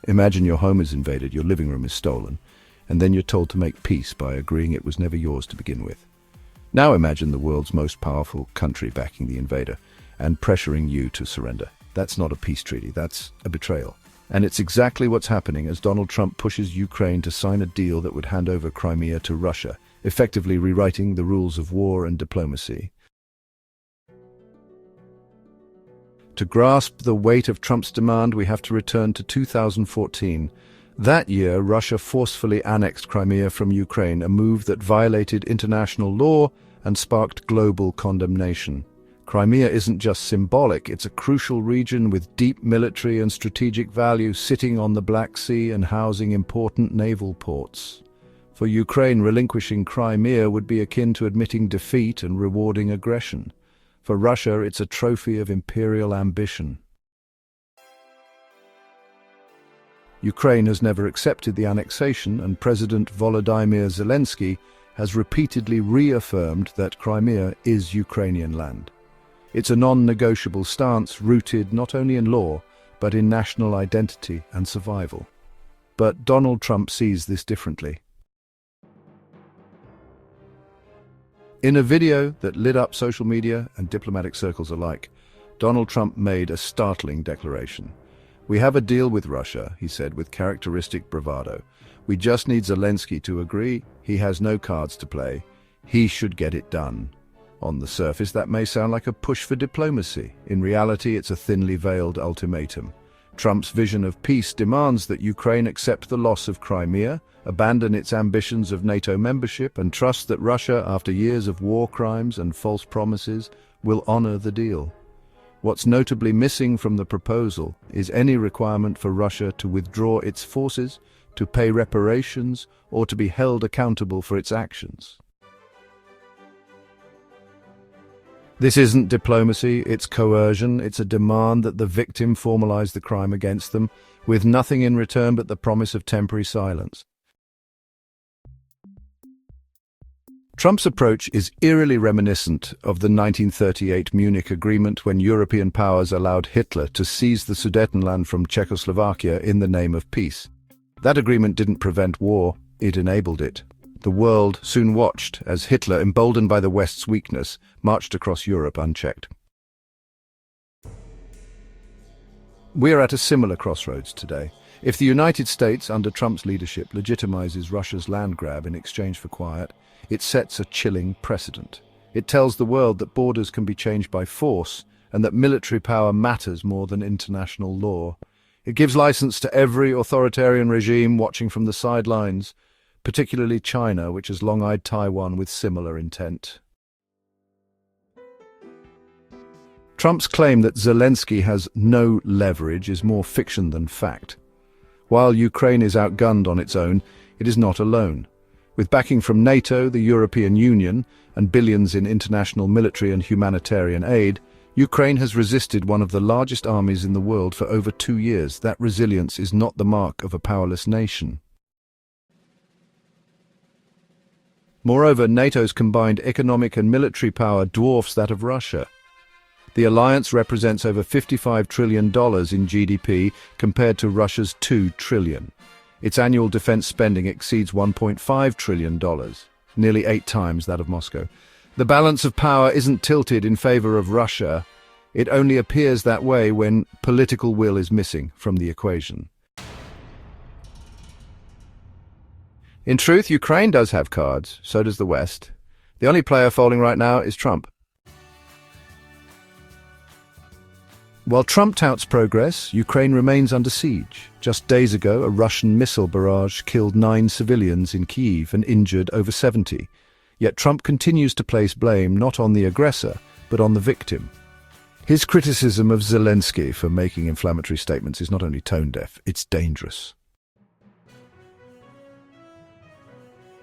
Imagine your home is invaded, your living room is stolen, and then you're told to make peace by agreeing it was never yours to begin with. Now imagine the world's most powerful country backing the invader and pressuring you to surrender. That's not a peace treaty, that's a betrayal. And it's exactly what's happening as Donald Trump pushes Ukraine to sign a deal that would hand over Crimea to Russia, effectively rewriting the rules of war and diplomacy. To grasp the weight of Trump's demand, we have to return to 2014. That year, Russia forcefully annexed Crimea from Ukraine, a move that violated international law and sparked global condemnation. Crimea isn't just symbolic, it's a crucial region with deep military and strategic value, sitting on the Black Sea and housing important naval ports. For Ukraine, relinquishing Crimea would be akin to admitting defeat and rewarding aggression. For Russia, it's a trophy of imperial ambition. Ukraine has never accepted the annexation, and President Volodymyr Zelenskyy has repeatedly reaffirmed that Crimea is Ukrainian land. It's a non-negotiable stance rooted not only in law, but in national identity and survival. But Donald Trump sees this differently. In a video that lit up social media and diplomatic circles alike, Donald Trump made a startling declaration. "We have a deal with Russia," he said with characteristic bravado. "We just need Zelenskyy to agree. He has no cards to play. He should get it done." On the surface, that may sound like a push for diplomacy. In reality, it's a thinly veiled ultimatum. Trump's vision of peace demands that Ukraine accept the loss of Crimea, abandon its ambitions of NATO membership, and trust that Russia, after years of war crimes and false promises, will honor the deal. What's notably missing from the proposal is any requirement for Russia to withdraw its forces, to pay reparations, or to be held accountable for its actions. This isn't diplomacy, it's coercion. It's a demand that the victim formalize the crime against them, with nothing in return but the promise of temporary silence. Trump's approach is eerily reminiscent of the 1938 Munich Agreement, when European powers allowed Hitler to seize the Sudetenland from Czechoslovakia in the name of peace. That agreement didn't prevent war, it enabled it. The world soon watched as Hitler, emboldened by the West's weakness, marched across Europe unchecked. We are at a similar crossroads today. If the United States, under Trump's leadership, legitimizes Russia's land grab in exchange for quiet, it sets a chilling precedent. It tells the world that borders can be changed by force and that military power matters more than international law. It gives license to every authoritarian regime watching from the sidelines, particularly China, which has long eyed Taiwan with similar intent. Trump's claim that Zelenskyy has no leverage is more fiction than fact. While Ukraine is outgunned on its own, it is not alone. With backing from NATO, the European Union, and billions in international military and humanitarian aid, Ukraine has resisted one of the largest armies in the world for over 2 years. That resilience is not the mark of a powerless nation. Moreover, NATO's combined economic and military power dwarfs that of Russia. The alliance represents over $55 trillion in GDP compared to Russia's $2 trillion. Its annual defense spending exceeds $1.5 trillion, nearly 8 times that of Moscow. The balance of power isn't tilted in favor of Russia. It only appears that way when political will is missing from the equation. In truth, Ukraine does have cards, so does the West. The only player folding right now is Trump. While Trump touts progress, Ukraine remains under siege. Just days ago, a Russian missile barrage killed 9 civilians in Kyiv and injured over 70. Yet Trump continues to place blame not on the aggressor, but on the victim. His criticism of Zelenskyy for making inflammatory statements is not only tone-deaf, it's dangerous.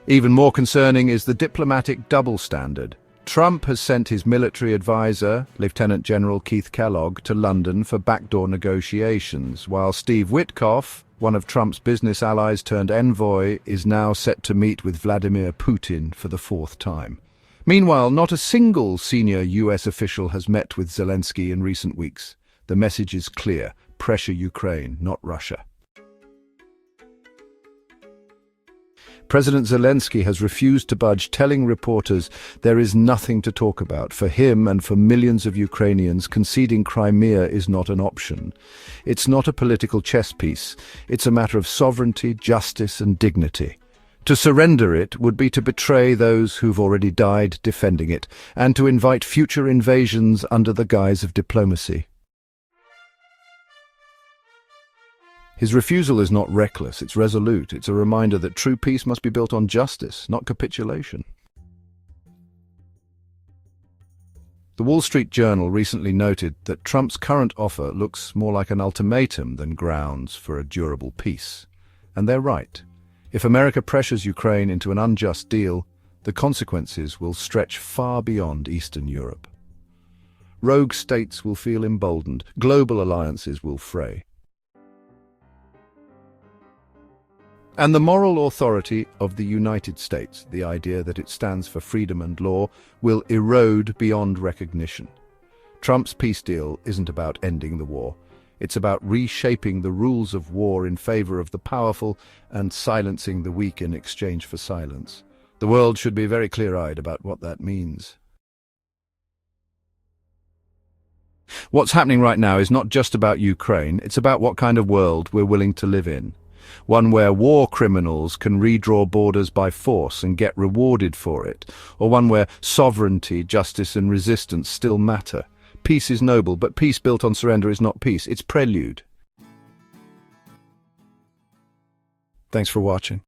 Even more concerning is the diplomatic double standard. Trump has sent his military advisor, Lieutenant General Keith Kellogg, to London for backdoor negotiations, while Steve Witkoff, one of Trump's business allies turned envoy, is now set to meet with Vladimir Putin for the 4th time. Meanwhile, not a single senior US official has met with Zelenskyy in recent weeks. The message is clear: pressure Ukraine, not Russia. President Zelenskyy has refused to budge, telling reporters there is nothing to talk about. For him and for millions of Ukrainians, conceding Crimea is not an option. It's not a political chess piece. It's a matter of sovereignty, justice, and dignity. To surrender it would be to betray those who've already died defending it, and to invite future invasions under the guise of diplomacy. His refusal is not reckless, it's resolute. It's a reminder that true peace must be built on justice, not capitulation. The Wall Street Journal recently noted that Trump's current offer looks more like an ultimatum than grounds for a durable peace. And they're right. If America pressures Ukraine into an unjust deal, the consequences will stretch far beyond Eastern Europe. Rogue states will feel emboldened, global alliances will fray. And the moral authority of the United States, the idea that it stands for freedom and law, will erode beyond recognition. Trump's peace deal isn't about ending the war. It's about reshaping the rules of war in favor of the powerful and silencing the weak in exchange for silence. The world should be very clear-eyed about what that means. What's happening right now is not just about Ukraine, it's about what kind of world we're willing to live in. One where war criminals can redraw borders by force and get rewarded for it, or one where sovereignty, justice and resistance still matter. Peace is noble, but peace built on surrender is not peace, it's prelude. Thanks for watching.